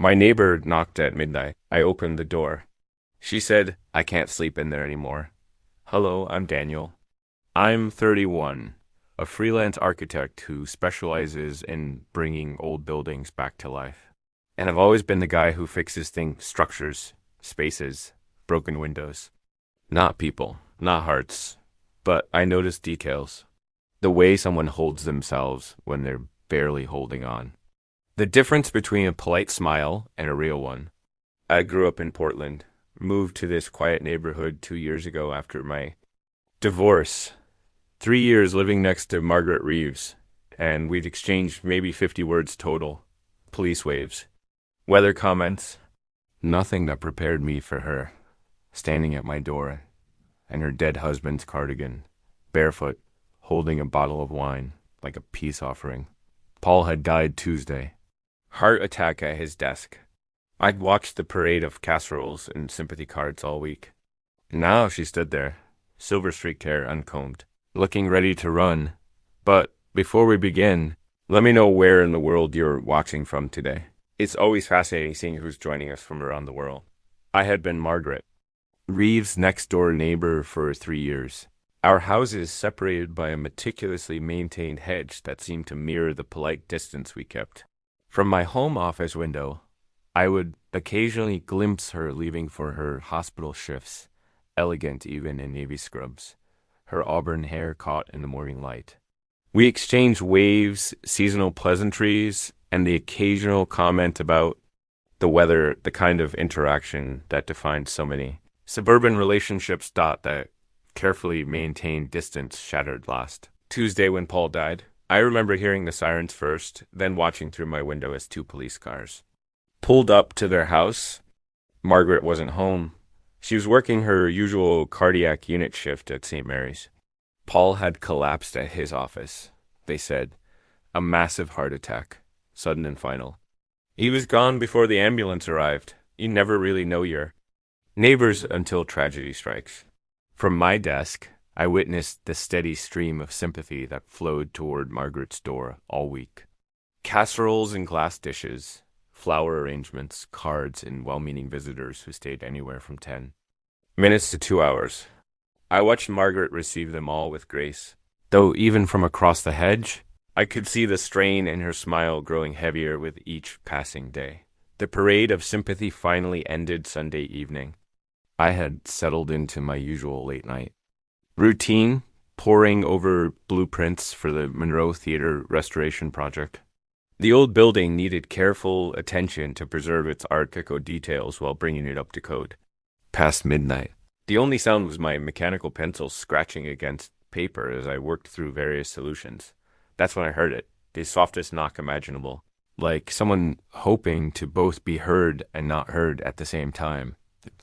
My neighbor knocked at midnight. I opened the door. She said, "I can't sleep in there anymore." "Hello, I'm Daniel." I'm 31, a freelance architect who specializes in bringing old buildings back to life. And I've always been the guy who fixes things, structures, spaces, broken windows. Not people, not hearts, but I notice details. The way someone holds themselves when they're barely holding on. The difference between a polite smile and a real one. I grew up in Portland, moved to this quiet neighborhood 2 years ago after my divorce. 3 years living next to Margaret Reeves, and we'd exchanged maybe 50 words total. Police waves. Weather comments. Nothing that prepared me for her. Standing at my door, and her dead husband's cardigan, barefoot, holding a bottle of wine, like a peace offering. Paul had died Tuesday. Heart attack at his desk. I'd watched the parade of casseroles and sympathy cards all week. Now she stood there, silver-streaked hair uncombed, looking ready to run. But before we begin, let me know where in the world you're watching from today. It's always fascinating seeing who's joining us from around the world. I had been Margaret Reeves' next-door neighbor for 3 years. Our houses separated by a meticulously maintained hedge that seemed to mirror the polite distance we kept. From my home office window, I would occasionally glimpse her leaving for her hospital shifts, elegant even in navy scrubs, her auburn hair caught in the morning light. We exchanged waves, seasonal pleasantries, and the occasional comment about the weather, the kind of interaction that defines so many suburban relationships. That carefully maintained distance shattered last Tuesday when Paul died. I remember hearing the sirens first, then watching through my window as 2 police cars pulled up to their house. Margaret wasn't home. She was working her usual cardiac unit shift at St. Mary's. Paul had collapsed at his office, they said. A massive heart attack, sudden and final. He was gone before the ambulance arrived. You never really know your neighbors until tragedy strikes. From my desk, I witnessed the steady stream of sympathy that flowed toward Margaret's door all week. Casseroles and glass dishes, flower arrangements, cards, and well-meaning visitors who stayed anywhere from 10 minutes to 2 hours. I watched Margaret receive them all with grace, though even from across the hedge, I could see the strain in her smile growing heavier with each passing day. The parade of sympathy finally ended Sunday evening. I had settled into my usual late night routine, poring over blueprints for the Monroe Theater restoration project. The old building needed careful attention to preserve its Art Deco details while bringing it up to code. Past midnight. The only sound was my mechanical pencil scratching against paper as I worked through various solutions. That's when I heard it, the softest knock imaginable, like someone hoping to both be heard and not heard at the same time.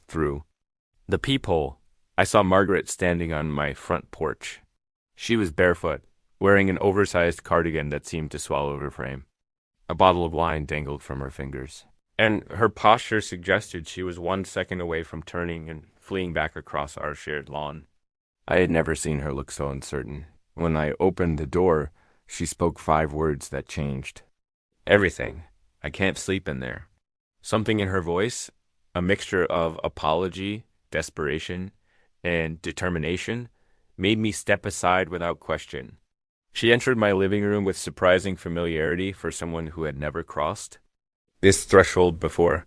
Through the peephole, I saw Margaret standing on my front porch. She was barefoot, wearing an oversized cardigan that seemed to swallow her frame. A bottle of wine dangled from her fingers, and her posture suggested she was 1 second away from turning and fleeing back across our shared lawn. I had never seen her look so uncertain. When I opened the door, she spoke 5 words that changed everything. I can't sleep in there. Something in her voice, a mixture of apology, desperation, and determination, made me step aside without question. She entered my living room with surprising familiarity for someone who had never crossed this threshold before.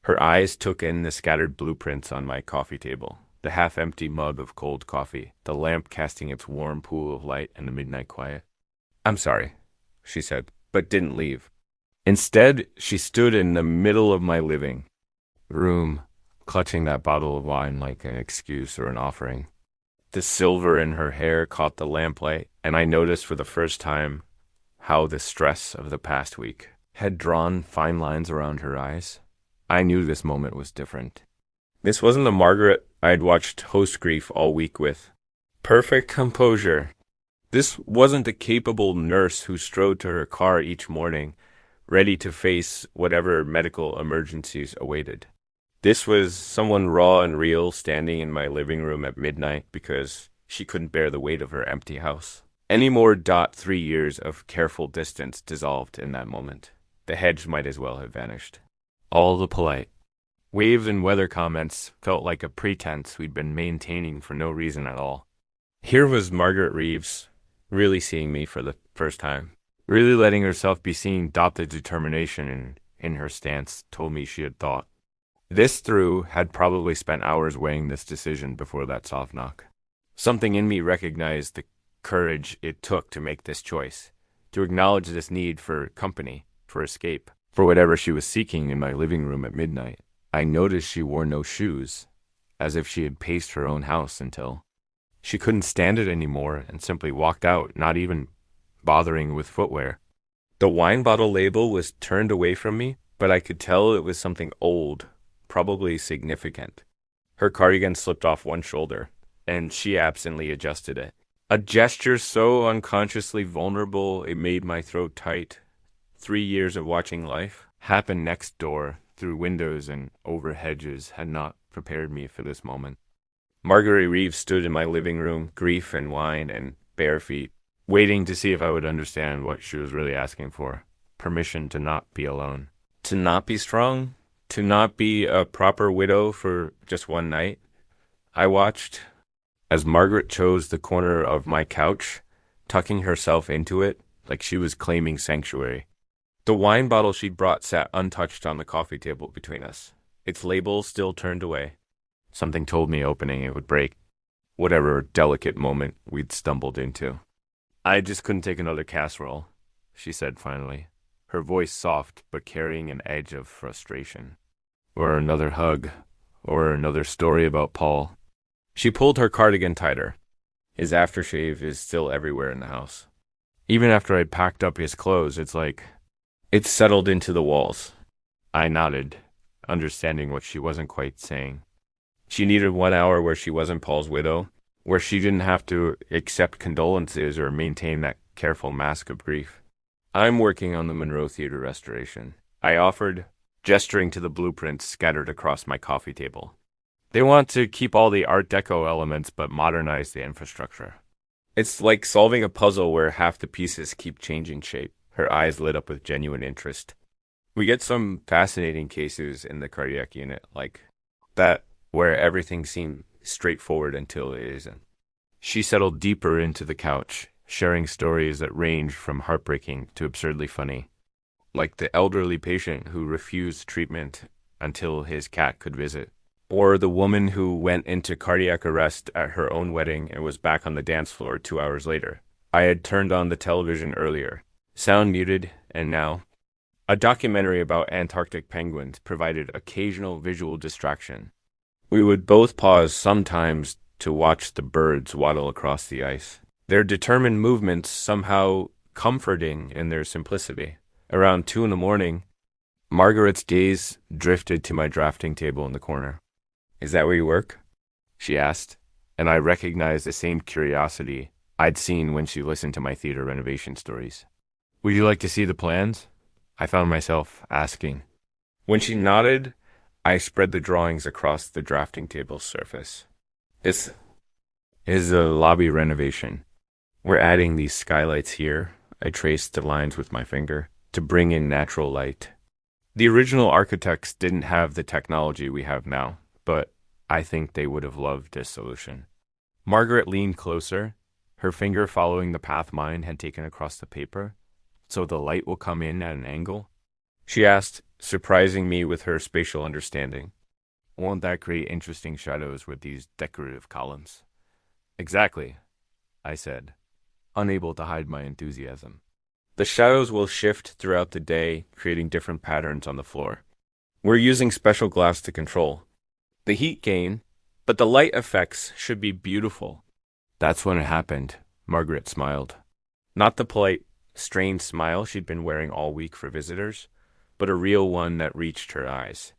Her eyes took in the scattered blueprints on my coffee table, the half-empty mug of cold coffee, the lamp casting its warm pool of light in the midnight quiet. "I'm sorry," she said, but didn't leave. Instead, she stood in the middle of my living room, clutching that bottle of wine like an excuse or an offering. The silver in her hair caught the lamplight, and I noticed for the first time how the stress of the past week had drawn fine lines around her eyes. I knew this moment was different. This wasn't the Margaret I'd watched host grief all week with. Perfect composure. This wasn't a capable nurse who strode to her car each morning, ready to face whatever medical emergencies awaited. This was someone raw and real standing in my living room at midnight because she couldn't bear the weight of her empty house. Any more 3 years of careful distance dissolved in that moment. The hedge might as well have vanished. All the polite. Waves and weather comments felt like a pretense we'd been maintaining for no reason at all. Here was Margaret Reeves, really seeing me for the first time, really letting herself be seen. The determination in her stance told me she had thought. This through had probably spent hours weighing this decision before that soft knock. Something in me recognized the courage it took to make this choice, to acknowledge this need for company, for escape, for whatever she was seeking in my living room at midnight. I noticed she wore no shoes, as if she had paced her own house until she couldn't stand it anymore and simply walked out, not even bothering with footwear. The wine bottle label was turned away from me, but I could tell it was something old, probably significant. Her cardigan slipped off one shoulder, and she absently adjusted it. A gesture so unconsciously vulnerable it made my throat tight. 3 years of watching life happen next door, through windows and over hedges, had not prepared me for this moment. Margaret Reeves stood in my living room, grief and wine and bare feet, waiting to see if I would understand what she was really asking for. Permission to not be alone. To not be strong? To not be a proper widow for just one night? I watched as Margaret chose the corner of my couch, tucking herself into it like she was claiming sanctuary. The wine bottle she'd brought sat untouched on the coffee table between us, its label still turned away. Something told me opening it would break whatever delicate moment we'd stumbled into. I just couldn't take another casserole, she said finally, her voice soft but carrying an edge of frustration. Or another hug, or another story about Paul. She pulled her cardigan tighter. His aftershave is still everywhere in the house. Even after I'd packed up his clothes, it's settled into the walls. I nodded, understanding what she wasn't quite saying. She needed 1 hour where she wasn't Paul's widow, where she didn't have to accept condolences or maintain that careful mask of grief. I'm working on the Monroe Theater restoration, I offered, gesturing to the blueprints scattered across my coffee table. They want to keep all the Art Deco elements but modernize the infrastructure. It's like solving a puzzle where half the pieces keep changing shape. Her eyes lit up with genuine interest. We get some fascinating cases in the cardiac unit, like that where everything seems straightforward until it isn't. She settled deeper into the couch, sharing stories that ranged from heartbreaking to absurdly funny, like the elderly patient who refused treatment until his cat could visit, or the woman who went into cardiac arrest at her own wedding and was back on the dance floor 2 hours later. I had turned on the television earlier, sound muted, and now a documentary about Antarctic penguins provided occasional visual distraction. We would both pause sometimes to watch the birds waddle across the ice, their determined movements somehow comforting in their simplicity. Around 2 a.m, Margaret's gaze drifted to my drafting table in the corner. "Is that where you work?" she asked, and I recognized the same curiosity I'd seen when she listened to my theater renovation stories. "Would you like to see the plans?" I found myself asking. When she nodded, I spread the drawings across the drafting table's surface. This is a lobby renovation. We're adding these skylights here. I traced the lines with my finger to bring in natural light. The original architects didn't have the technology we have now, but I think they would have loved this solution. Margaret leaned closer, her finger following the path mine had taken across the paper, so the light will come in at an angle. She asked, surprising me with her spatial understanding. "Won't that create interesting shadows with these decorative columns?" "Exactly," I said, unable to hide my enthusiasm. "The shadows will shift throughout the day, creating different patterns on the floor. We're using special glass to control the heat gain, but the light effects should be beautiful." That's when it happened, Margaret smiled. Not the polite, strained smile she'd been wearing all week for visitors, but a real one that reached her eyes.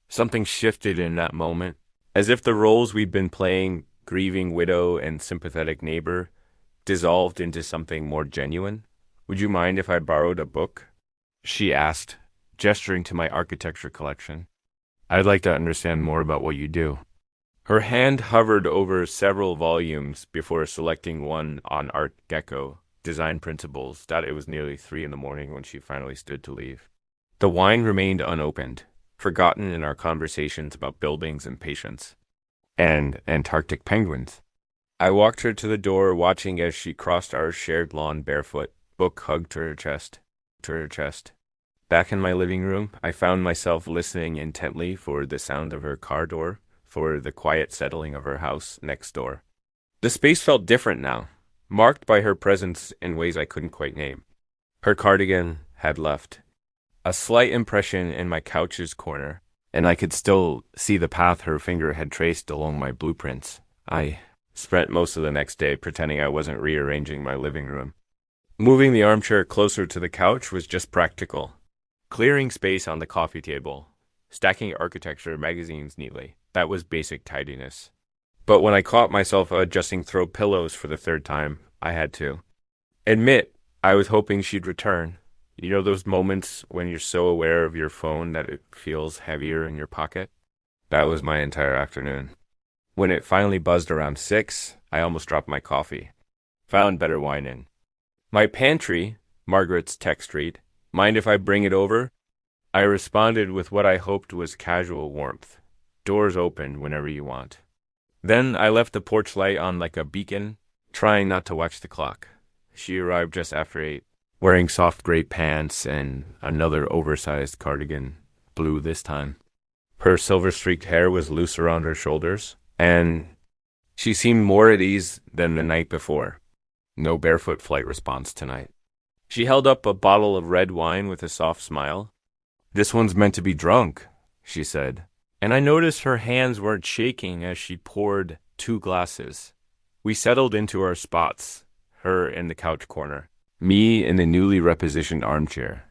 Something shifted in that moment, as if the roles we'd been playing, grieving widow and sympathetic neighbor, dissolved into something more genuine. "Would you mind if I borrowed a book?" she asked, gesturing to my architecture collection. "I'd like to understand more about what you do." Her hand hovered over several volumes before selecting one on Art Deco design principles. That it was nearly 3 a.m. when she finally stood to leave. The wine remained unopened, forgotten in our conversations about buildings and patience, and Antarctic penguins. I walked her to the door, watching as she crossed our shared lawn barefoot, book hugged to her chest. Back in my living room, I found myself listening intently for the sound of her car door, for the quiet settling of her house next door. The space felt different now, marked by her presence in ways I couldn't quite name. Her cardigan had left a slight impression in my couch's corner, and I could still see the path her finger had traced along my blueprints. I spent most of the next day pretending I wasn't rearranging my living room. Moving the armchair closer to the couch was just practical. Clearing space on the coffee table, stacking architecture magazines neatly, that was basic tidiness. But when I caught myself adjusting throw pillows for the third time, I had to admit I was hoping she'd return. You know those moments when you're so aware of your phone that it feels heavier in your pocket? That was my entire afternoon. When it finally buzzed around 6, I almost dropped my coffee. Found better wine in my pantry, Margaret's text read, "Mind if I bring it over?" I responded with what I hoped was casual warmth. Doors open whenever you want. Then I left the porch light on like a beacon, trying not to watch the clock. She arrived just after 8, wearing soft gray pants and another oversized cardigan, blue this time. Her silver-streaked hair was loose around her shoulders, and she seemed more at ease than the night before. No barefoot flight response tonight. She held up a bottle of red wine with a soft smile. "This one's meant to be drunk," she said, and I noticed her hands weren't shaking as she poured 2 glasses. We settled into our spots, her in the couch corner, me in the newly repositioned armchair.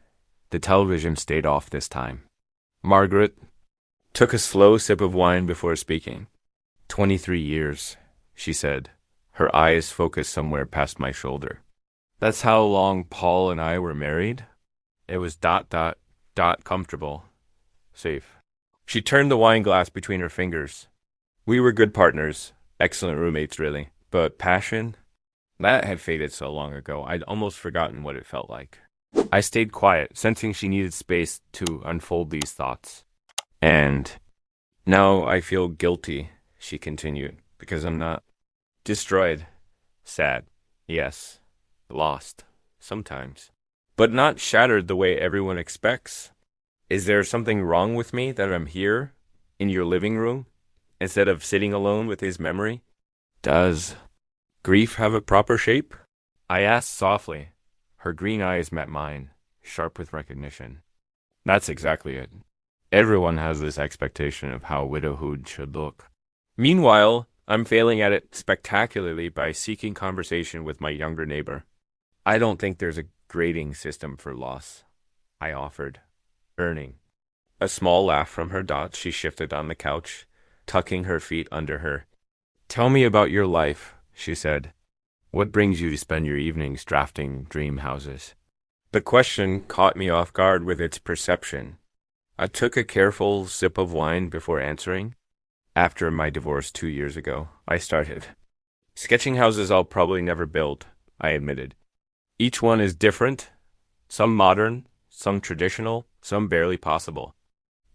The television stayed off this time. Margaret took a slow sip of wine before speaking. 23 years, she said, her eyes focused somewhere past my shoulder. That's how long Paul and I were married? It was ... comfortable. Safe. She turned the wine glass between her fingers. We were good partners, excellent roommates really, but passion? That had faded so long ago, I'd almost forgotten what it felt like. I stayed quiet, sensing she needed space to unfold these thoughts. And now I feel guilty, she continued, because I'm not destroyed. Sad, yes. Lost, sometimes. But not shattered the way everyone expects. Is there something wrong with me that I'm here, in your living room, instead of sitting alone with his memory? Does grief have a proper shape? I asked softly. Her green eyes met mine, sharp with recognition. That's exactly it. Everyone has this expectation of how widowhood should look. Meanwhile, I'm failing at it spectacularly by seeking conversation with my younger neighbor. I don't think there's a grading system for loss, I offered, earning. A small laugh from her dots, she shifted on the couch, tucking her feet under her. Tell me about your life, she said. What brings you to spend your evenings drafting dream houses? The question caught me off guard with its perception. I took a careful sip of wine before answering. After my divorce 2 years ago, I started. Sketching houses I'll probably never build, I admitted. Each one is different, some modern, some traditional, some barely possible.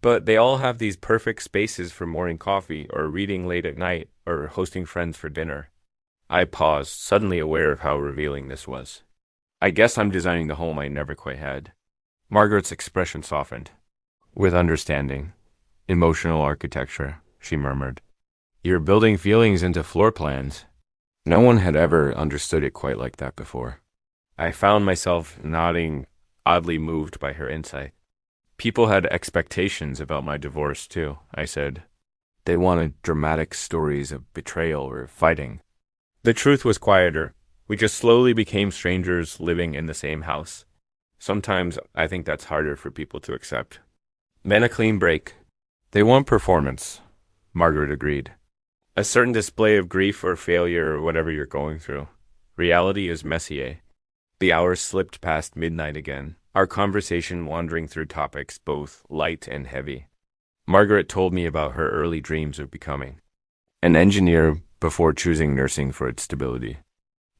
But they all have these perfect spaces for morning coffee or reading late at night or hosting friends for dinner. I paused, suddenly aware of how revealing this was. I guess I'm designing the home I never quite had. Margaret's expression softened. With understanding. Emotional architecture, she murmured. You're building feelings into floor plans. No one had ever understood it quite like that before. I found myself nodding, oddly moved by her insight. People had expectations about my divorce, too, I said. They wanted dramatic stories of betrayal or fighting. The truth was quieter. We just slowly became strangers living in the same house. Sometimes I think that's harder for people to accept. Then a clean break. They want performance, Margaret agreed. A certain display of grief or failure or whatever you're going through. Reality is messier. The hours slipped past midnight again, our conversation wandering through topics both light and heavy. Margaret told me about her early dreams of becoming an engineer before choosing nursing for its stability.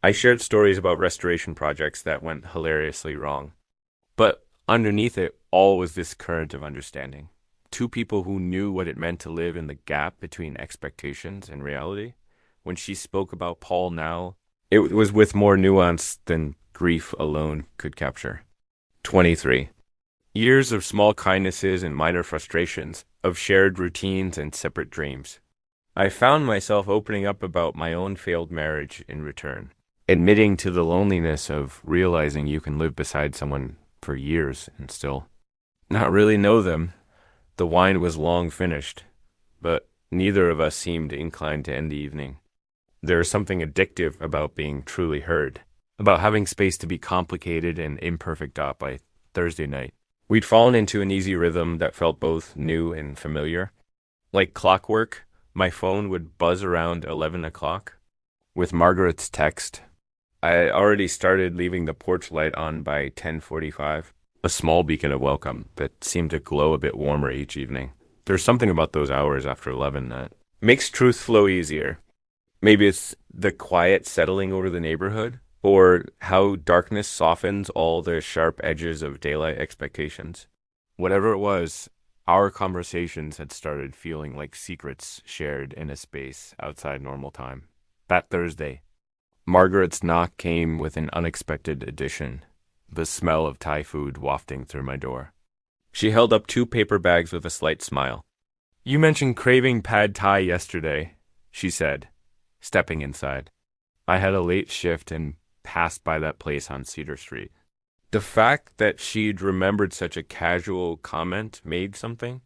I shared stories about restoration projects that went hilariously wrong. But underneath it all was this current of understanding. two people who knew what it meant to live in the gap between expectations and reality. When she spoke about Paul now, it was with more nuance than grief alone could capture. 23. Years of small kindnesses and minor frustrations, of shared routines and separate dreams. I found myself opening up about my own failed marriage in return, admitting to the loneliness of realizing you can live beside someone for years and still not really know them. The wine was long finished, but neither of us seemed inclined to end the evening. There is something addictive about being truly heard, about having space to be complicated and imperfect by Thursday night. We'd fallen into an easy rhythm that felt both new and familiar. Like clockwork, my phone would buzz around 11 o'clock. With Margaret's text, I already started leaving the porch light on by 10:45, a small beacon of welcome that seemed to glow a bit warmer each evening. There's something about those hours after 11 that makes truth flow easier. Maybe it's the quiet settling over the neighborhood, or how darkness softens all the sharp edges of daylight expectations. Whatever it was, our conversations had started feeling like secrets shared in a space outside normal time. That Thursday, Margaret's knock came with an unexpected addition, the smell of Thai food wafting through my door. She held up 2 paper bags with a slight smile. "You mentioned craving pad Thai yesterday," she said, stepping inside. I had a late shift and passed by that place on Cedar Street. The fact that she'd remembered such a casual comment made something.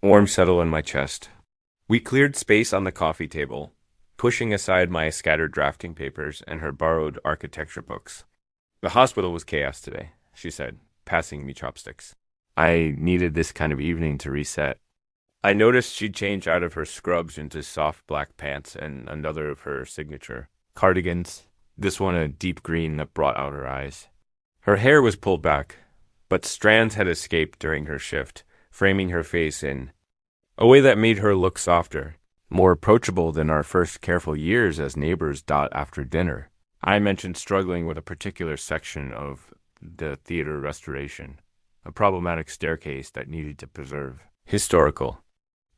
Warm settle in my chest. We cleared space on the coffee table, pushing aside my scattered drafting papers and her borrowed architecture books. "The hospital was chaos today," she said, passing me chopsticks. I needed this kind of evening to reset. I noticed she'd changed out of her scrubs into soft black pants and another of her signature cardigans, this one a deep green that brought out her eyes. Her hair was pulled back, but strands had escaped during her shift, framing her face in a way that made her look softer, more approachable than our first careful years as neighbors dot after dinner. I mentioned struggling with a particular section of the theater restoration, a problematic staircase that needed to preserve historical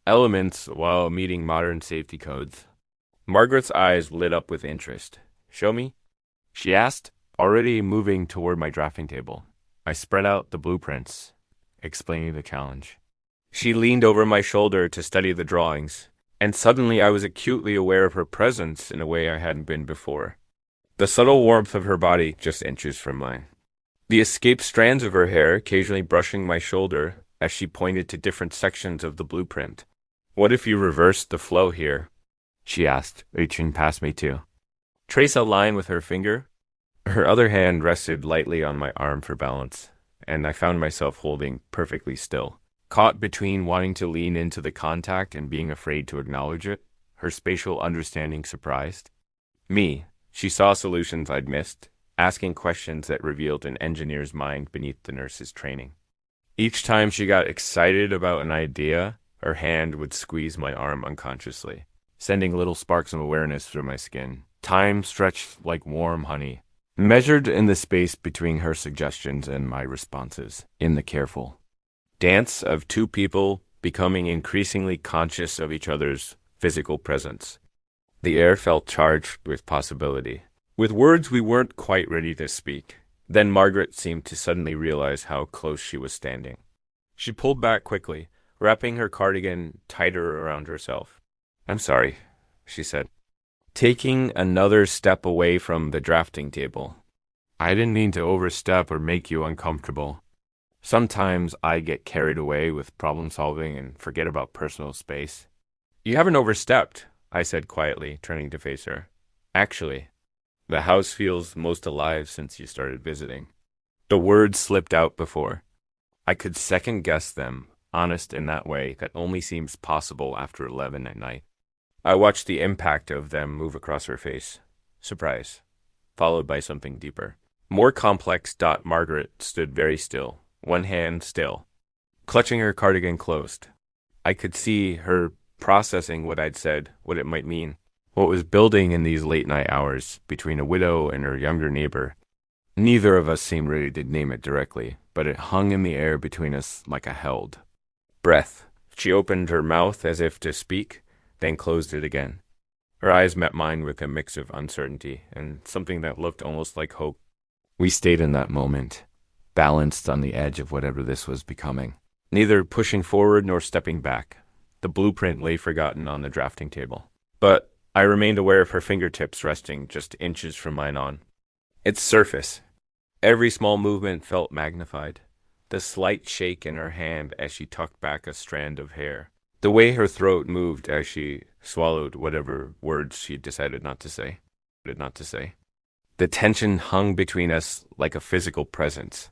elements while meeting modern safety codes. Margaret's eyes lit up with interest. "Show me?" she asked, already moving toward my drafting table. I spread out the blueprints, explaining the challenge. She leaned over my shoulder to study the drawings, and suddenly I was acutely aware of her presence in a way I hadn't been before. The subtle warmth of her body just inches from mine. The escaped strands of her hair occasionally brushing my shoulder as she pointed to different sections of the blueprint. "What if you reversed the flow here?" she asked, reaching past me too. Trace a line with her finger. Her other hand rested lightly on my arm for balance, and I found myself holding perfectly still, caught between wanting to lean into the contact and being afraid to acknowledge it, her spatial understanding surprised. Me, she saw solutions I'd missed, asking questions that revealed an engineer's mind beneath the nurse's training. Each time she got excited about an idea, her hand would squeeze my arm unconsciously, sending little sparks of awareness through my skin. Time stretched like warm honey, measured in the space between her suggestions and my responses, in the careful dance of 2 people becoming increasingly conscious of each other's physical presence. The air felt charged with possibility, with words we weren't quite ready to speak. Then Margaret seemed to suddenly realize how close she was standing. She pulled back quickly, wrapping her cardigan tighter around herself. "I'm sorry," she said, taking another step away from the drafting table. "I didn't mean to overstep or make you uncomfortable. Sometimes I get carried away with problem solving and forget about personal space." "You haven't overstepped," I said quietly, turning to face her. "Actually, the house feels most alive since you started visiting." The words slipped out before I could second guess them, honest in that way that only seems possible after 11 at night. I watched the impact of them move across her face. Surprise, followed by something deeper. More complex. Margaret stood very still, one hand still, clutching her cardigan closed. I could see her processing what I'd said, what it might mean, what was building in these late-night hours between a widow and her younger neighbor. Neither of us seemed ready to name it directly, but it hung in the air between us like a held breath. She opened her mouth as if to speak, then closed it again. Her eyes met mine with a mix of uncertainty and something that looked almost like hope. We stayed in that moment, balanced on the edge of whatever this was becoming, neither pushing forward nor stepping back. The blueprint lay forgotten on the drafting table, but I remained aware of her fingertips resting just inches from mine on its surface. Every small movement felt magnified. The slight shake in her hand as she tucked back a strand of hair. The way her throat moved as she swallowed whatever words she decided not to say. The tension hung between us like a physical presence.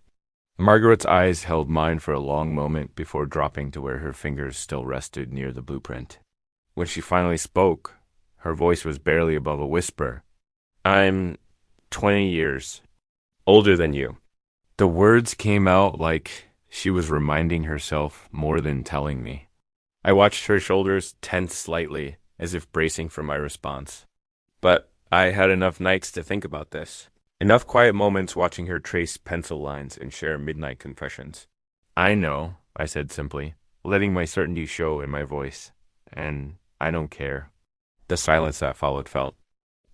Margaret's eyes held mine for a long moment before dropping to where her fingers still rested near the blueprint. When she finally spoke, her voice was barely above a whisper. "I'm 20 years older than you." The words came out like she was reminding herself more than telling me. I watched her shoulders tense slightly, as if bracing for my response. But I had enough nights to think about this. Enough quiet moments watching her trace pencil lines and share midnight confessions. "I know," I said simply, letting my certainty show in my voice. "And I don't care." The silence that followed felt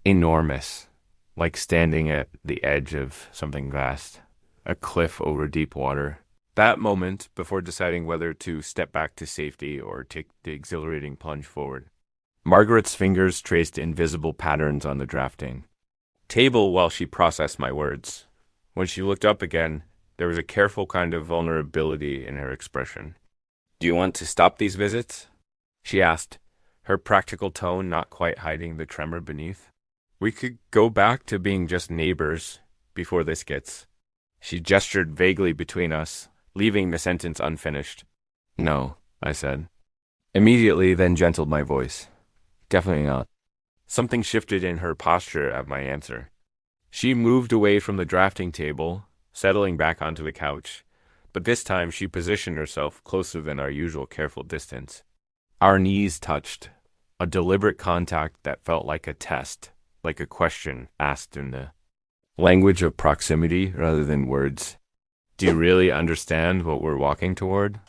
enormous, like standing at the edge of something vast. A cliff over deep water. That moment, before deciding whether to step back to safety or take the exhilarating plunge forward. Margaret's fingers traced invisible patterns on the drafting table while she processed my words. When she looked up again, there was a careful kind of vulnerability in her expression. "Do you want to stop these visits?" she asked, her practical tone not quite hiding the tremor beneath. "We could go back to being just neighbors before this gets..." She gestured vaguely between us, leaving the sentence unfinished. "No," I said. Immediately, then gentled my voice. "Definitely not." Something shifted in her posture at my answer. She moved away from the drafting table, settling back onto the couch, but this time she positioned herself closer than our usual careful distance. Our knees touched, a deliberate contact that felt like a test, like a question asked in the language of proximity rather than words. "Do you really understand what we're walking toward?"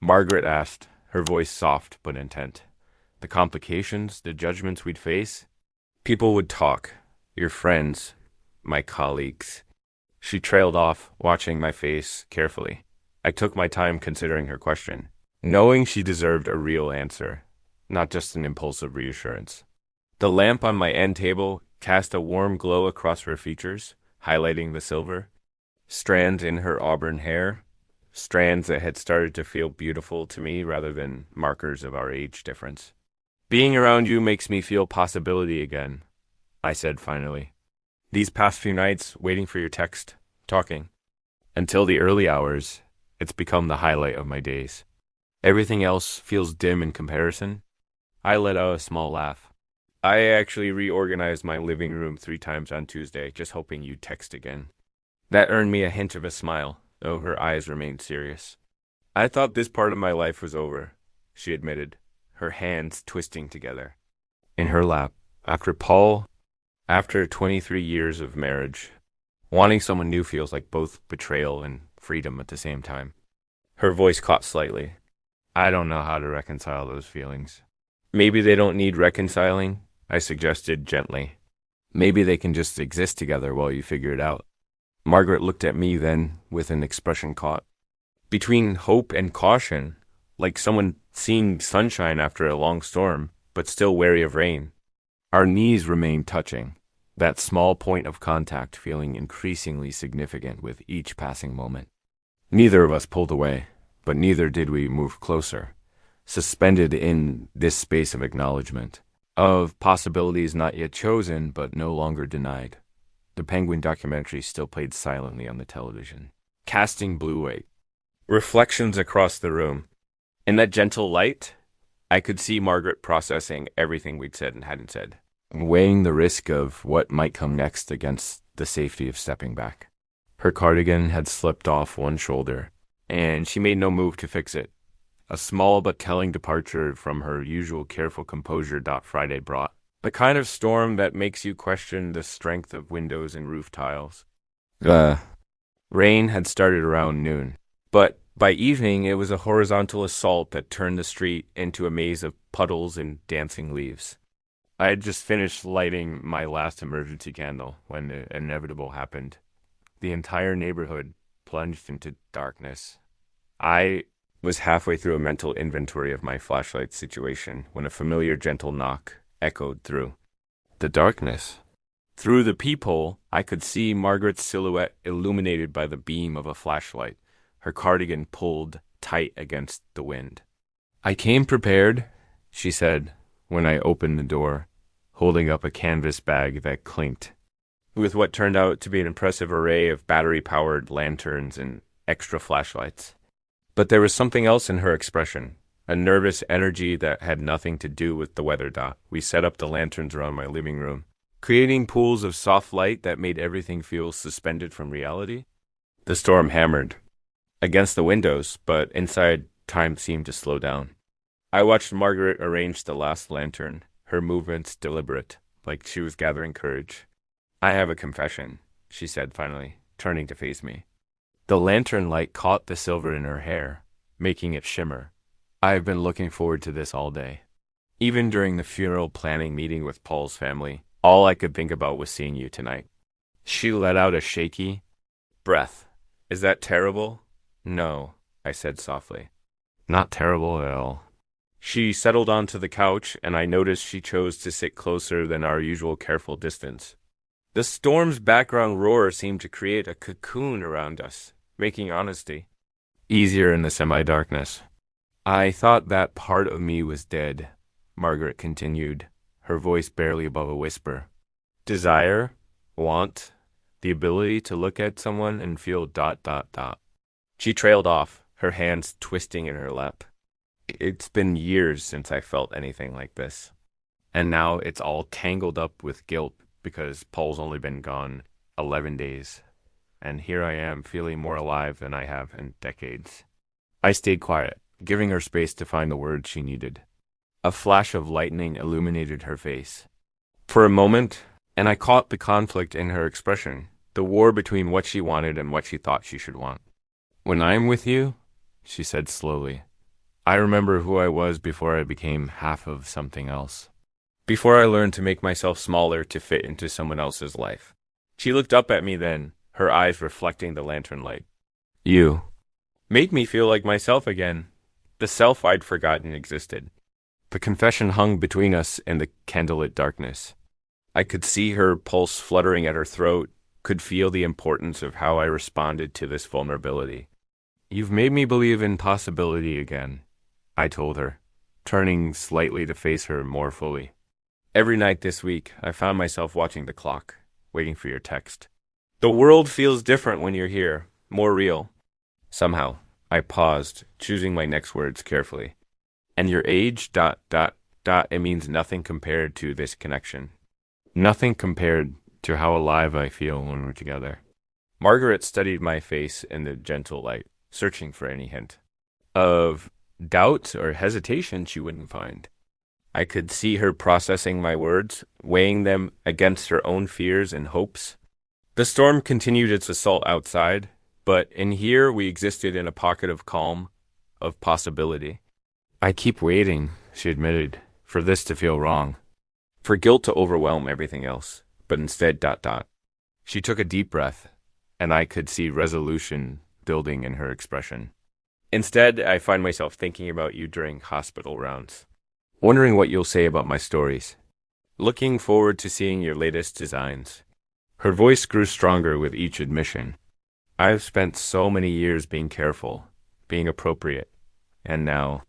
Margaret asked, her voice soft but intent. "The complications, the judgments we'd face? People would talk. Your friends, my colleagues." She trailed off, watching my face carefully. I took my time considering her question, knowing she deserved a real answer, not just an impulsive reassurance. The lamp on my end table cast a warm glow across her features, highlighting the silver. Strands in her auburn hair, strands that had started to feel beautiful to me rather than markers of our age difference. "Being around you makes me feel possibility again," I said finally. "These past few nights, waiting for your text, talking. Until the early hours, it's become the highlight of my days. Everything else feels dim in comparison." I let out a small laugh. "I actually reorganized my living room 3 times on Tuesday, just hoping you'd text again." That earned me a hint of a smile, though her eyes remained serious. "I thought this part of my life was over," she admitted, her hands twisting together in her lap. After 23 years of marriage, wanting someone new feels like both betrayal and freedom at the same time. Her voice caught slightly. "I don't know how to reconcile those feelings." "Maybe they don't need reconciling," I suggested gently. "Maybe they can just exist together while you figure it out." Margaret looked at me then with an expression caught between hope and caution, like someone seeing sunshine after a long storm, but still wary of rain. Our knees remained touching, that small point of contact feeling increasingly significant with each passing moment. Neither of us pulled away, but neither did we move closer, suspended in this space of acknowledgement, of possibilities not yet chosen but no longer denied. The Penguin documentary still played silently on the television, casting blue light, reflections across the room. In that gentle light, I could see Margaret processing everything we'd said and hadn't said, weighing the risk of what might come next against the safety of stepping back. Her cardigan had slipped off one shoulder, and she made no move to fix it. A small but telling departure from her usual careful composure Friday brought. The kind of storm that makes you question the strength of windows and roof tiles. Rain had started around noon, but By evening, it was a horizontal assault that turned the street into a maze of puddles and dancing leaves. I had just finished lighting my last emergency candle when the inevitable happened. The entire neighborhood plunged into darkness. I was halfway through a mental inventory of my flashlight situation when a familiar gentle knock echoed through the darkness. Through the peephole, I could see Margaret's silhouette illuminated by the beam of a flashlight, her cardigan pulled tight against the wind. "I came prepared," she said when I opened the door, holding up a canvas bag that clinked, with what turned out to be an impressive array of battery-powered lanterns and extra flashlights. But there was something else in her expression, a nervous energy that had nothing to do with the weather dot. We set up the lanterns around my living room, creating pools of soft light that made everything feel suspended from reality. The storm hammered against the windows, but inside time seemed to slow down. I watched Margaret arrange the last lantern, her movements deliberate, like she was gathering courage. "I have a confession," she said finally, turning to face me. The lantern light caught the silver in her hair, making it shimmer. "I have been looking forward to this all day. Even during the funeral planning meeting with Paul's family, all I could think about was seeing you tonight." She let out a shaky breath. "Is that terrible?" "No," I said softly. "Not terrible at all." She settled onto the couch, and I noticed she chose to sit closer than our usual careful distance. The storm's background roar seemed to create a cocoon around us, making honesty easier in the semi-darkness. "I thought that part of me was dead," Margaret continued, her voice barely above a whisper. "Desire, want, the ability to look at someone and feel ... She trailed off, her hands twisting in her lap. "It's been years since I felt anything like this. And now it's all tangled up with guilt because Paul's only been gone 11 days. And here I am feeling more alive than I have in decades." I stayed quiet, giving her space to find the words she needed. A flash of lightning illuminated her face. For a moment, and I caught the conflict in her expression, the war between what she wanted and what she thought she should want. "When I'm with you," she said slowly, "I remember who I was before I became half of something else. Before I learned to make myself smaller to fit into someone else's life." She looked up at me then, her eyes reflecting the lantern light. "You made me feel like myself again, the self I'd forgotten existed." The confession hung between us in the candlelit darkness. I could see her pulse fluttering at her throat, could feel the importance of how I responded to this vulnerability. "You've made me believe in possibility again," I told her, turning slightly to face her more fully. "Every night this week, I found myself watching the clock, waiting for your text. The world feels different when you're here, more real." Somehow, I paused, choosing my next words carefully. "And your age, ... it means nothing compared to this connection. Nothing compared to how alive I feel when we're together." Margaret studied my face in the gentle light, searching for any hint of doubt or hesitation she wouldn't find. I could see her processing my words, weighing them against her own fears and hopes. The storm continued its assault outside, but in here we existed in a pocket of calm, of possibility. "I keep waiting," she admitted, "for this to feel wrong. For guilt to overwhelm everything else, but instead ... She took a deep breath, and I could see resolution building in her expression. "Instead, I find myself thinking about you during hospital rounds, wondering what you'll say about my stories. Looking forward to seeing your latest designs." Her voice grew stronger with each admission. "I've spent so many years being careful, being appropriate, and now..."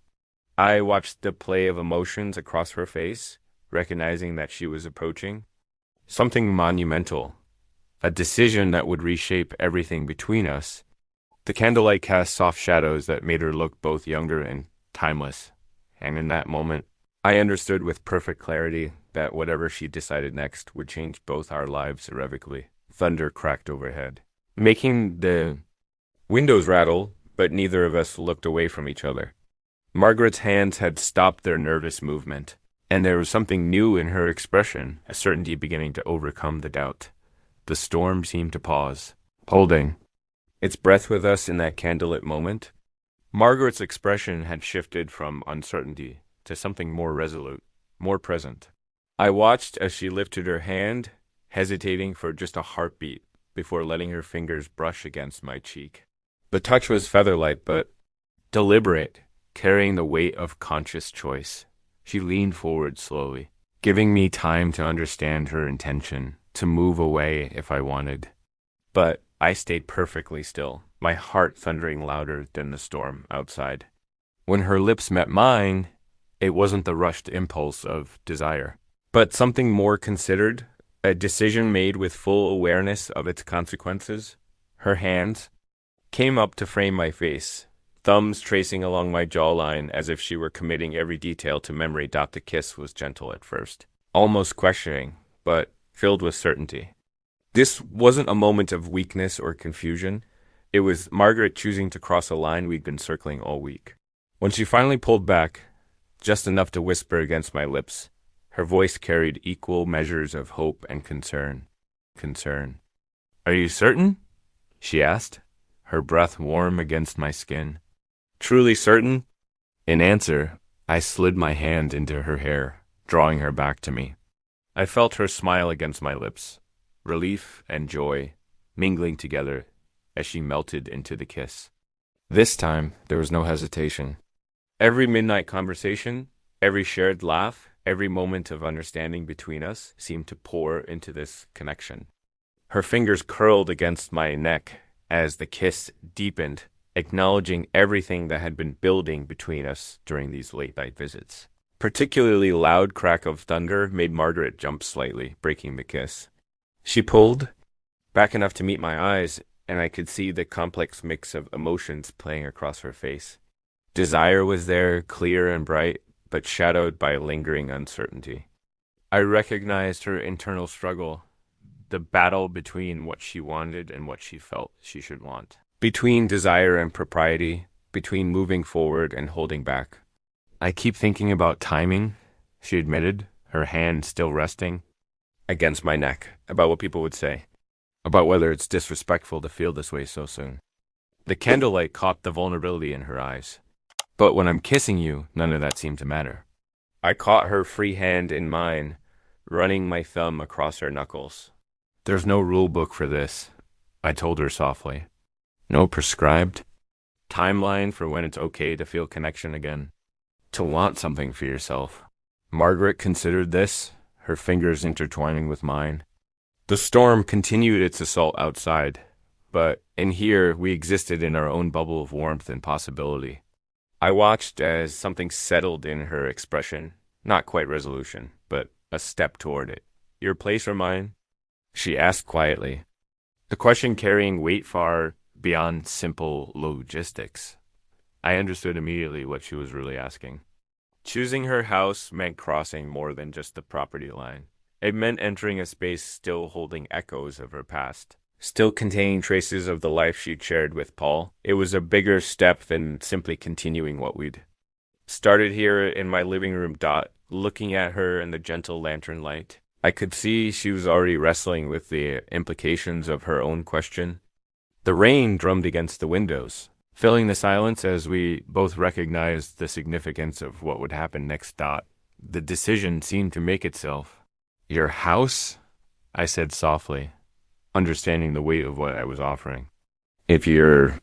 I watched the play of emotions across her face, recognizing that she was approaching something monumental, a decision that would reshape everything between us. The candlelight cast soft shadows that made her look both younger and timeless, and in that moment, I understood with perfect clarity that whatever she decided next would change both our lives irrevocably. Thunder cracked overhead, making the windows rattle, but neither of us looked away from each other. Margaret's hands had stopped their nervous movement, and there was something new in her expression, a certainty beginning to overcome the doubt. The storm seemed to pause, holding its breath with us in that candlelit moment. Margaret's expression had shifted from uncertainty to something more resolute, more present. I watched as she lifted her hand, hesitating for just a heartbeat before letting her fingers brush against my cheek. The touch was featherlight, but deliberate, carrying the weight of conscious choice. She leaned forward slowly, giving me time to understand her intention, to move away if I wanted. But I stayed perfectly still, my heart thundering louder than the storm outside. When her lips met mine, it wasn't the rushed impulse of desire, but something more considered, a decision made with full awareness of its consequences. Her hands came up to frame my face, thumbs tracing along my jawline as if she were committing every detail to memory. The kiss was gentle at first, almost questioning, but filled with certainty. This wasn't a moment of weakness or confusion. It was Margaret choosing to cross a line we'd been circling all week. When she finally pulled back, just enough to whisper against my lips, her voice carried equal measures of hope and concern. Concern. "Are you certain?" she asked, her breath warm against my skin. "Truly certain?" In answer, I slid my hand into her hair, drawing her back to me. I felt her smile against my lips, relief and joy mingling together as she melted into the kiss. This time, there was no hesitation. Every midnight conversation, every shared laugh, every moment of understanding between us seemed to pour into this connection. Her fingers curled against my neck as the kiss deepened, acknowledging everything that had been building between us during these late-night visits. Particularly loud crack of thunder made Margaret jump slightly, breaking the kiss. She pulled back enough to meet my eyes, and I could see the complex mix of emotions playing across her face. Desire was there, clear and bright, but shadowed by lingering uncertainty. I recognized her internal struggle, the battle between what she wanted and what she felt she should want. Between desire and propriety, between moving forward and holding back. "I keep thinking about timing," she admitted, her hand still resting against my neck, about what people would say, about whether it's disrespectful to feel this way so soon. The candlelight caught the vulnerability in her eyes. "But when I'm kissing you, none of that seemed to matter." I caught her free hand in mine, running my thumb across her knuckles. "There's no rule book for this," I told her softly. "No prescribed timeline for when it's okay to feel connection again, to want something for yourself." Margaret considered this, her fingers intertwining with mine. The storm continued its assault outside, but in here we existed in our own bubble of warmth and possibility. I watched as something settled in her expression, not quite resolution, but a step toward it. "Your place or mine?" she asked quietly, the question carrying weight far beyond simple logistics. I understood immediately what she was really asking. Choosing her house meant crossing more than just the property line. It meant entering a space still holding echoes of her past, still containing traces of the life she'd shared with Paul. It was a bigger step than simply continuing what we'd started here in my living room. Looking at her in the gentle lantern light, I could see she was already wrestling with the implications of her own question. The rain drummed against the windows, filling the silence as we both recognized the significance of what would happen next. The decision seemed to make itself. "Your house?" I said softly, understanding the weight of what I was offering. "If you're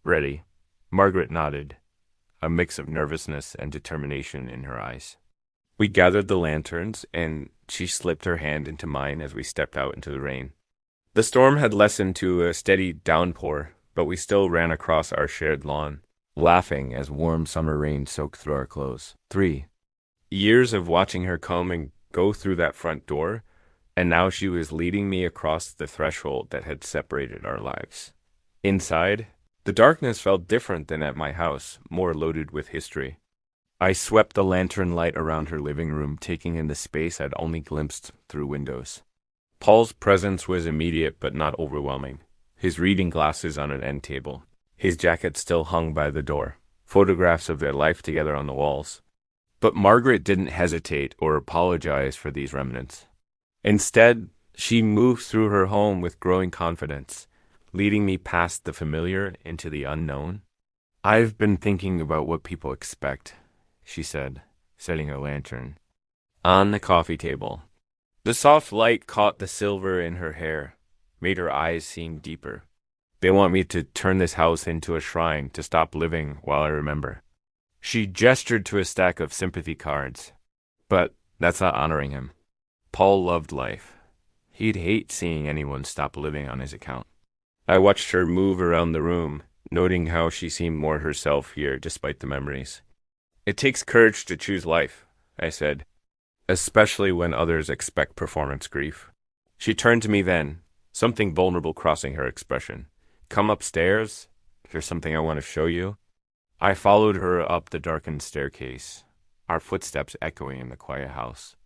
ready." Margaret nodded, a mix of nervousness and determination in her eyes. We gathered the lanterns, and she slipped her hand into mine as we stepped out into the rain. The storm had lessened to a steady downpour, but we still ran across our shared lawn, laughing as warm summer rain soaked through our clothes. 3 years of watching her come and go through that front door, and now she was leading me across the threshold that had separated our lives. Inside, the darkness felt different than at my house, more loaded with history. I swept the lantern light around her living room, taking in the space I'd only glimpsed through windows. Paul's presence was immediate but not overwhelming. His reading glasses on an end table, his jacket still hung by the door, photographs of their life together on the walls. But Margaret didn't hesitate or apologize for these remnants. Instead, she moved through her home with growing confidence, leading me past the familiar into the unknown. I've been thinking about what people expect, she said, setting her lantern on the coffee table. The soft light caught the silver in her hair, made her eyes seem deeper. They want me to turn this house into a shrine to stop living while I remember. She gestured to a stack of sympathy cards. But that's not honoring him. Paul loved life. He'd hate seeing anyone stop living on his account. I watched her move around the room, noting how she seemed more herself here despite the memories. It takes courage to choose life, I said, especially when others expect performance grief. She turned to me then, something vulnerable crossing her expression. Come upstairs? There's something I want to show you. I followed her up the darkened staircase, our footsteps echoing in the quiet house.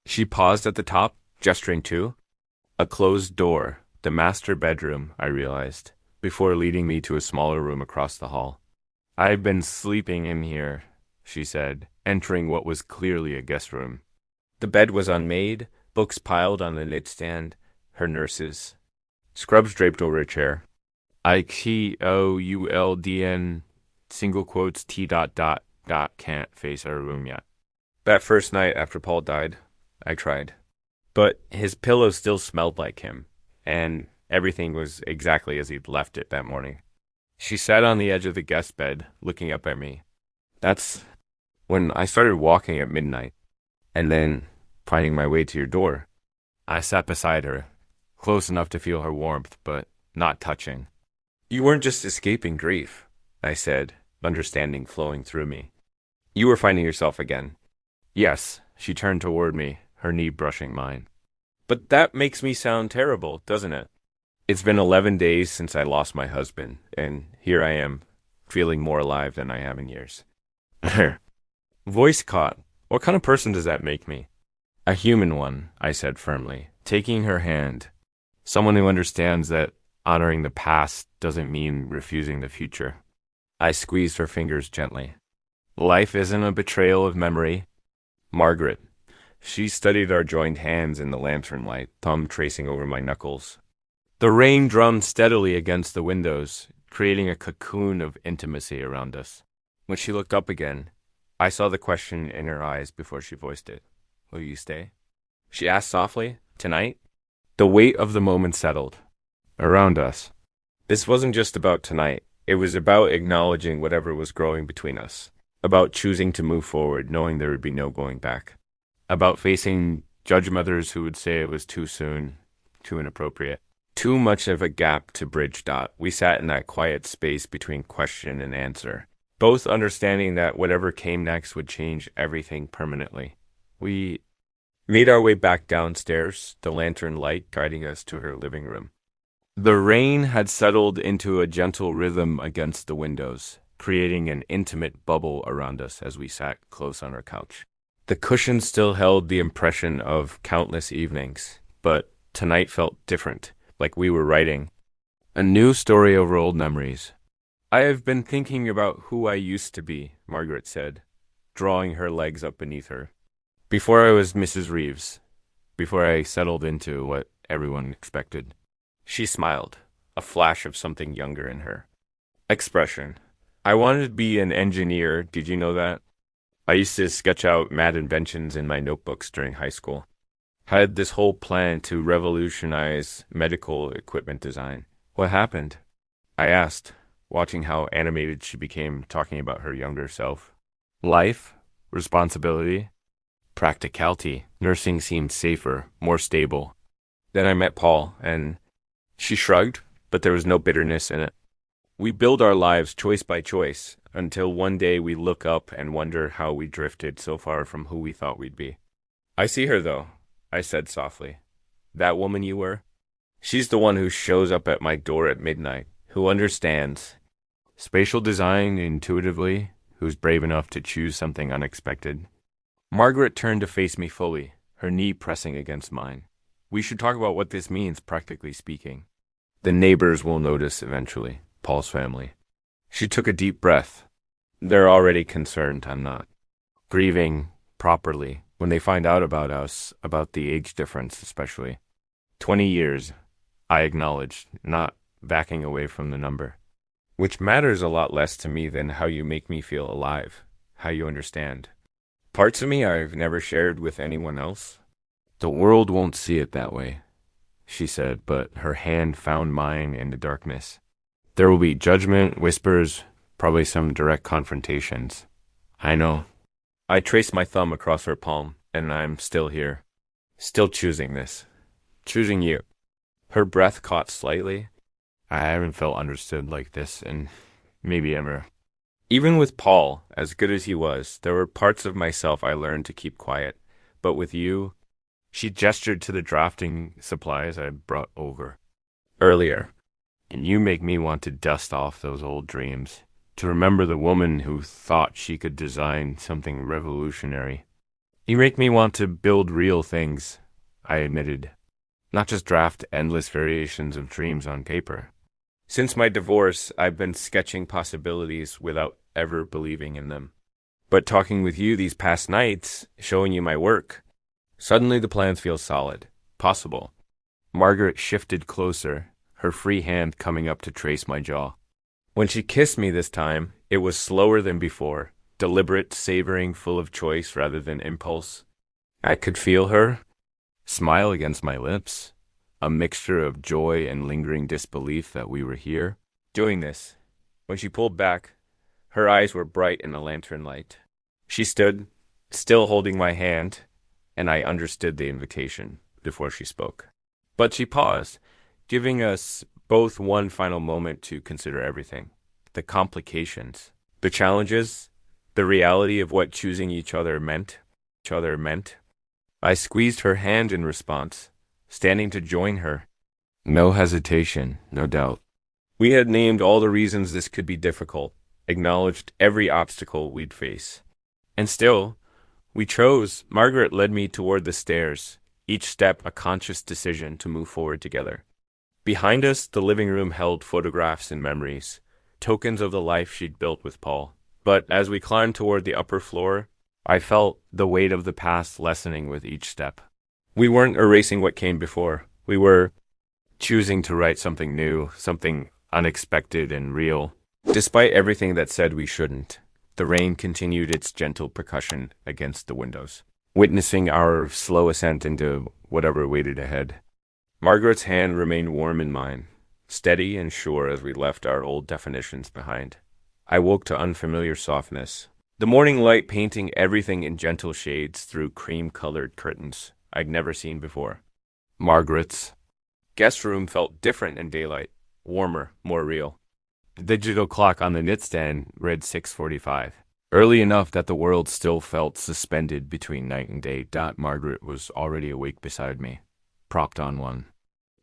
She paused at the top, gesturing too. A closed door, the master bedroom, I realized, before leading me to a smaller room across the hall. I've been sleeping in here, she said, entering what was clearly a guest room. The bed was unmade, books piled on the nightstand, her nurses. Scrubs draped over a chair. IKOULDN, single quotes, T dot dot dot, can't face our room yet. That first night after Paul died, I tried. But his pillow still smelled like him, and everything was exactly as he'd left it that morning. She sat on the edge of the guest bed, looking up at me. That's when I started walking at midnight, and then finding my way to your door. I sat beside her, close enough to feel her warmth, but not touching. You weren't just escaping grief, I said, understanding flowing through me. You were finding yourself again. Yes, she turned toward me, her knee brushing mine. But that makes me sound terrible, doesn't it? It's been 11 days since I lost my husband, and here I am, feeling more alive than I have in years. Voice caught. What kind of person does that make me? A human one, I said firmly, taking her hand. Someone who understands that honoring the past doesn't mean refusing the future. I squeezed her fingers gently. Life isn't a betrayal of memory. Margaret. She studied our joined hands in the lantern light, thumb tracing over my knuckles. The rain drummed steadily against the windows, creating a cocoon of intimacy around us. When she looked up again, I saw the question in her eyes before she voiced it. Will you stay? She asked softly, tonight? The weight of the moment settled around us. This wasn't just about tonight. It was about acknowledging whatever was growing between us, about choosing to move forward, knowing there would be no going back, about facing judge mothers who would say it was too soon, too inappropriate, too much of a gap to bridge. We sat in that quiet space between question and answer, both understanding that whatever came next would change everything permanently. We made our way back downstairs, the lantern light guiding us to her living room. The rain had settled into a gentle rhythm against the windows, creating an intimate bubble around us as we sat close on our couch. The cushions still held the impression of countless evenings, but tonight felt different, like we were writing a new story over old memories. I have been thinking about who I used to be, Margaret said, drawing her legs up beneath her. Before I was Mrs. Reeves, before I settled into what everyone expected. She smiled, a flash of something younger in her. Expression. I wanted to be an engineer, did you know that? I used to sketch out mad inventions in my notebooks during high school. I had this whole plan to revolutionize medical equipment design. What happened? I asked, watching how animated she became talking about her younger self. Life, responsibility, practicality. Nursing seemed safer, more stable. Then I met Paul, and she shrugged, but there was no bitterness in it. We build our lives choice by choice, until one day we look up and wonder how we drifted so far from who we thought we'd be. I see her, though, I said softly. That woman you were? She's the one who shows up at my door at midnight, who understands spatial design intuitively, who's brave enough to choose something unexpected. Margaret turned to face me fully, her knee pressing against mine. We should talk about what this means, practically speaking. The neighbors will notice eventually, Paul's family. She took a deep breath. They're already concerned, I'm not. Grieving properly when they find out about us, about the age difference especially. 20 years, I acknowledged, not backing away from the number. which matters a lot less to me than how you make me feel alive, how you understand. Parts of me I've never shared with anyone else. The world won't see it that way, she said, but her hand found mine in the darkness. There will be judgment, whispers, probably some direct confrontations. I know. I traced my thumb across her palm, and I'm still here. Still choosing this. Choosing you. Her breath caught slightly. I haven't felt understood like this in maybe ever. Even with Paul, as good as he was, there were parts of myself I learned to keep quiet. But with you, she gestured to the drafting supplies I brought over earlier. And you make me want to dust off those old dreams, to remember the woman who thought she could design something revolutionary. You make me want to build real things, I admitted, not just draft endless variations of dreams on paper. Since my divorce, I've been sketching possibilities without ever believing in them. But talking with you these past nights, showing you my work, suddenly the plans feel solid, possible. Margaret shifted closer, her free hand coming up to trace my jaw. When she kissed me this time, it was slower than before, deliberate, savoring, full of choice rather than impulse. I could feel her smile against my lips, a mixture of joy and lingering disbelief that we were here, doing this. When she pulled back, her eyes were bright in the lantern light. She stood, still holding my hand, and I understood the invitation before she spoke. But she paused, giving us both one final moment to consider everything. The complications, the challenges, the reality of what choosing each other meant. I squeezed her hand in response, standing to join her. No hesitation, no doubt. We had named all the reasons this could be difficult, acknowledged every obstacle we'd face. And still, we chose. Margaret led me toward the stairs, each step a conscious decision to move forward together. Behind us, the living room held photographs and memories, tokens of the life she'd built with Paul. But as we climbed toward the upper floor, I felt the weight of the past lessening with each step. We weren't erasing what came before. We were choosing to write something new, something unexpected and real. Despite everything that said we shouldn't, the rain continued its gentle percussion against the windows, witnessing our slow ascent into whatever waited ahead. Margaret's hand remained warm in mine, steady and sure as we left our old definitions behind. I woke to unfamiliar softness, the morning light painting everything in gentle shades through cream-colored curtains I'd never seen before. Margaret's guest room felt different in daylight, warmer, more real. The digital clock on the nightstand read 6:45, early enough that the world still felt suspended between night and day. Margaret was already awake beside me, propped on one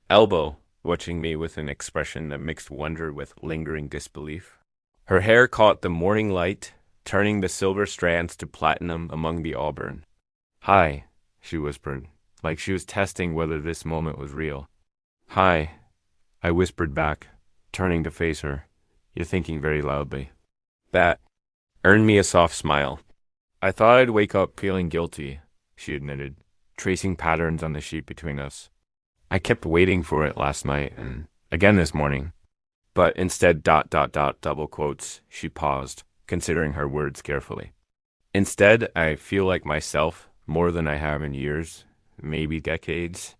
elbow, watching me with an expression that mixed wonder with lingering disbelief. Her hair caught the morning light, turning the silver strands to platinum among the auburn. "Hi," she whispered, like she was testing whether this moment was real. "Hi," I whispered back, turning to face her. "You're thinking very loudly." That earned me a soft smile. "I thought I'd wake up feeling guilty," she admitted, tracing patterns on the sheet between us. "I kept waiting for it last night and again this morning." But instead, double quotes, she paused, considering her words carefully. "Instead, I feel like myself more than I have in years, maybe decades."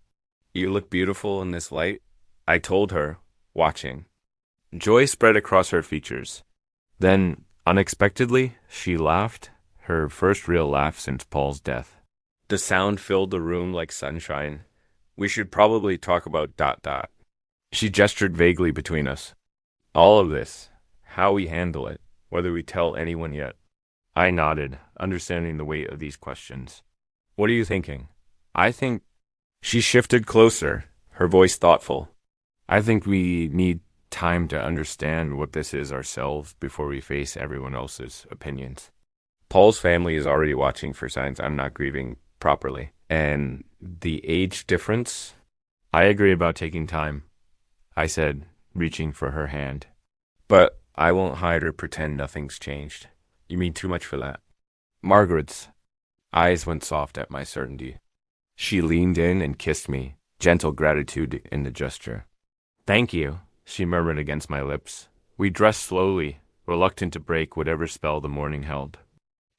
"You look beautiful in this light," I told her, watching. Joy spread across her features. Then, unexpectedly, she laughed, her first real laugh since Paul's death. The sound filled the room like sunshine. "We should probably talk about ... She gestured vaguely between us. "All of this, how we handle it, whether we tell anyone yet." I nodded, understanding the weight of these questions. "What are you thinking?" "I think..." She shifted closer, her voice thoughtful. "I think we need time to understand what this is ourselves before we face everyone else's opinions. Paul's family is already watching for signs I'm not grieving properly. And the age difference..." "I agree about taking time," I said, reaching for her hand. "But I won't hide or pretend nothing's changed. You mean too much for that." Margaret's eyes went soft at my certainty. She leaned in and kissed me, gentle gratitude in the gesture. "Thank you," she murmured against my lips, We dressed slowly, reluctant to break whatever spell the morning held.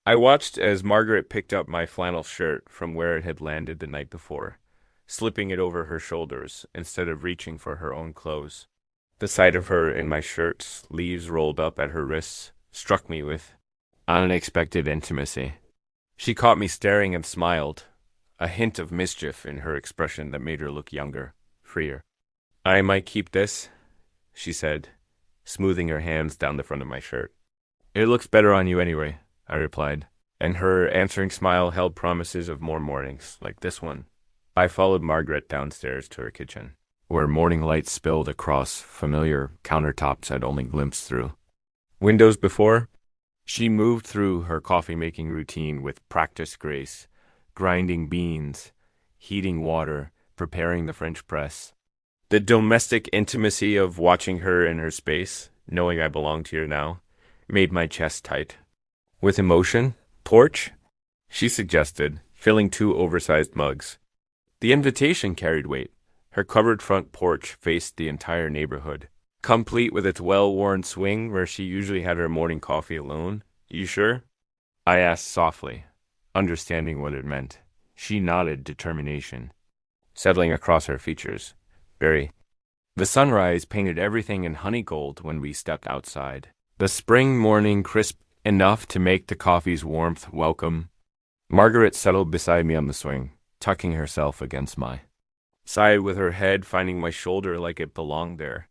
I watched as Margaret picked up my flannel shirt from where it had landed the night before, slipping it over her shoulders instead of reaching for her own clothes. The sight of her in my shirt, sleeves rolled up at her wrists, struck me with unexpected intimacy. She caught me staring and smiled, a hint of mischief in her expression that made her look younger, freer. "I might keep this," she said, smoothing her hands down the front of my shirt. "It looks better on you anyway," I replied, and her answering smile held promises of more mornings like this one. I followed Margaret downstairs to her kitchen, where morning light spilled across familiar countertops I'd only glimpsed through. Windows before, she moved through her coffee-making routine with practiced grace, grinding beans, heating water, preparing the French press. The domestic intimacy of watching her in her space, knowing I belonged here now, made my chest tight. "With emotion? Porch?" she suggested, filling 2 oversized mugs. The invitation carried weight. Her covered front porch faced the entire neighborhood, complete with its well-worn swing where she usually had her morning coffee alone. "You sure?" I asked softly, understanding what it meant. She nodded determination, settling across her features. "Very." The sunrise painted everything in honey gold when we stepped outside. The spring morning crisp enough to make the coffee's warmth welcome. Margaret settled beside me on the swing, tucking herself against my side with her head finding my shoulder like it belonged there.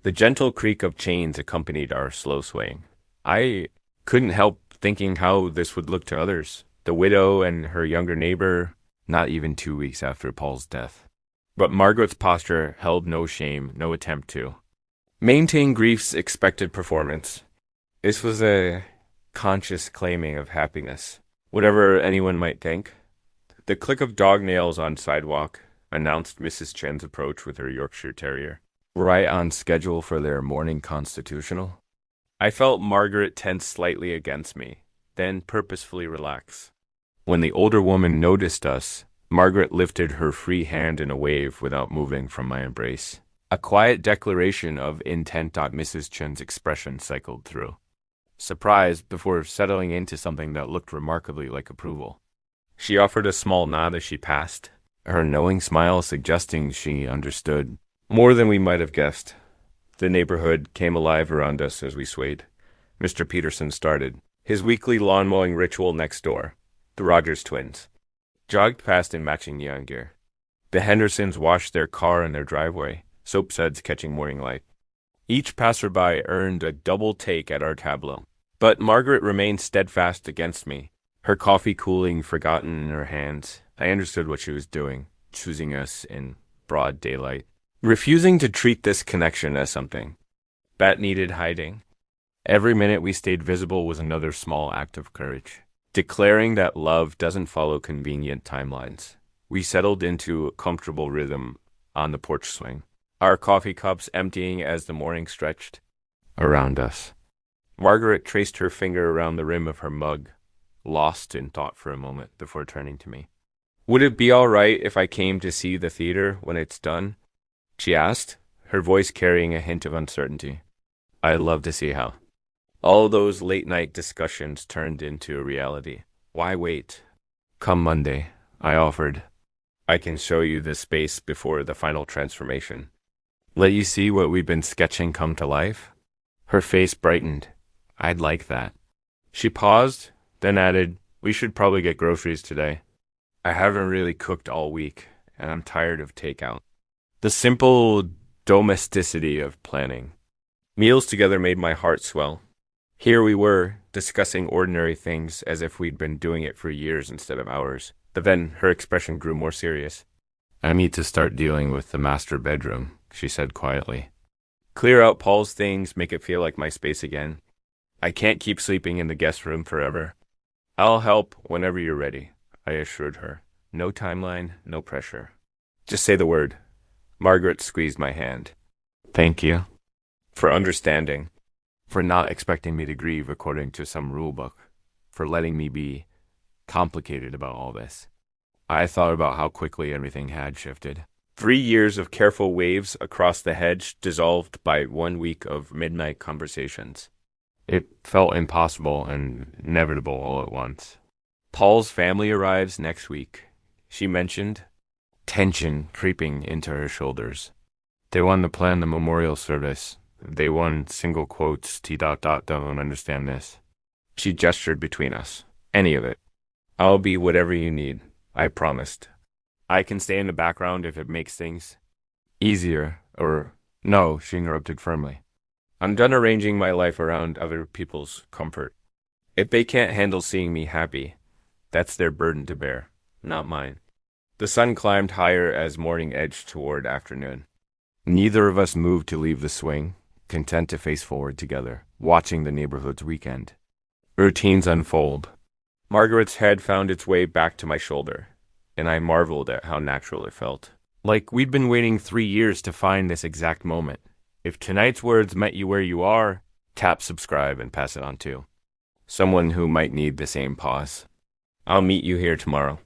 The gentle creak of chains accompanied our slow swaying. I couldn't help thinking how this would look to others. The widow and her younger neighbor, not even 2 weeks after Paul's death. But Margaret's posture held no shame, no attempt to maintain grief's expected performance. This was a conscious claiming of happiness, whatever anyone might think. The click of dog nails on sidewalk announced Mrs. Chen's approach with her Yorkshire Terrier, right on schedule for their morning constitutional. I felt Margaret tense slightly against me, then purposefully relax. When the older woman noticed us, Margaret lifted her free hand in a wave without moving from my embrace. A quiet declaration of intent. Mrs. Chen's expression cycled through, surprised before settling into something that looked remarkably like approval. She offered a small nod as she passed, her knowing smile suggesting she understood more than we might have guessed. The neighborhood came alive around us as we swayed. Mr. Peterson started his weekly lawn mowing ritual next door. The Rogers twins jogged past in matching neon gear. The Hendersons washed their car in their driveway, soap suds catching morning light. Each passerby earned a double take at our tableau. But Margaret remained steadfast against me, her coffee cooling forgotten in her hands. I understood what she was doing, choosing us in broad daylight, refusing to treat this connection as something that needed hiding. Every minute we stayed visible was another small act of courage, declaring that love doesn't follow convenient timelines. We settled into a comfortable rhythm on the porch swing, our coffee cups emptying as the morning stretched around us. Margaret traced her finger around the rim of her mug, lost in thought for a moment before turning to me. "Would it be all right if I came to see the theater when it's done?" she asked, her voice carrying a hint of uncertainty. "I'd love to see how." All those late-night discussions turned into a reality. Why wait? "Come Monday," I offered. "I can show you the space before the final transformation. Let you see what we've been sketching come to life." Her face brightened. "I'd like that." She paused, then added, "We should probably get groceries today. I haven't really cooked all week, and I'm tired of takeout." The simple domesticity of planning. Meals together made my heart swell. Here we were, discussing ordinary things as if we'd been doing it for years instead of hours. But then her expression grew more serious. "I need to start dealing with the master bedroom," she said quietly. "Clear out Paul's things, make it feel like my space again. I can't keep sleeping in the guest room forever." "I'll help whenever you're ready," I assured her. No timeline, no pressure. "Just say the word." Margaret squeezed my hand. "Thank you for understanding, for not expecting me to grieve according to some rule book, for letting me be complicated about all this." I thought about how quickly everything had shifted. 3 years of careful waves across the hedge dissolved by 1 week of midnight conversations. It felt impossible and inevitable all at once. Paul's family arrives next week, she mentioned, tension creeping into her shoulders. They want to plan the memorial service. They want single quotes, don't understand this. She gestured between us. Any of it. I'll be whatever you need, I promised. I can stay in the background if it makes things easier, or no, she interrupted firmly. I'm done arranging my life around other people's comfort. If they can't handle seeing me happy, that's their burden to bear, not mine. The sun climbed higher as morning edged toward afternoon. Neither of us moved to leave the swing, content to face forward together, watching the neighborhood's weekend. Routines unfold. Margaret's head found its way back to my shoulder, and I marveled at how natural it felt. Like we'd been waiting 3 years to find this exact moment. If tonight's words met you where you are, tap subscribe and pass it on to someone who might need the same pause. I'll meet you here tomorrow.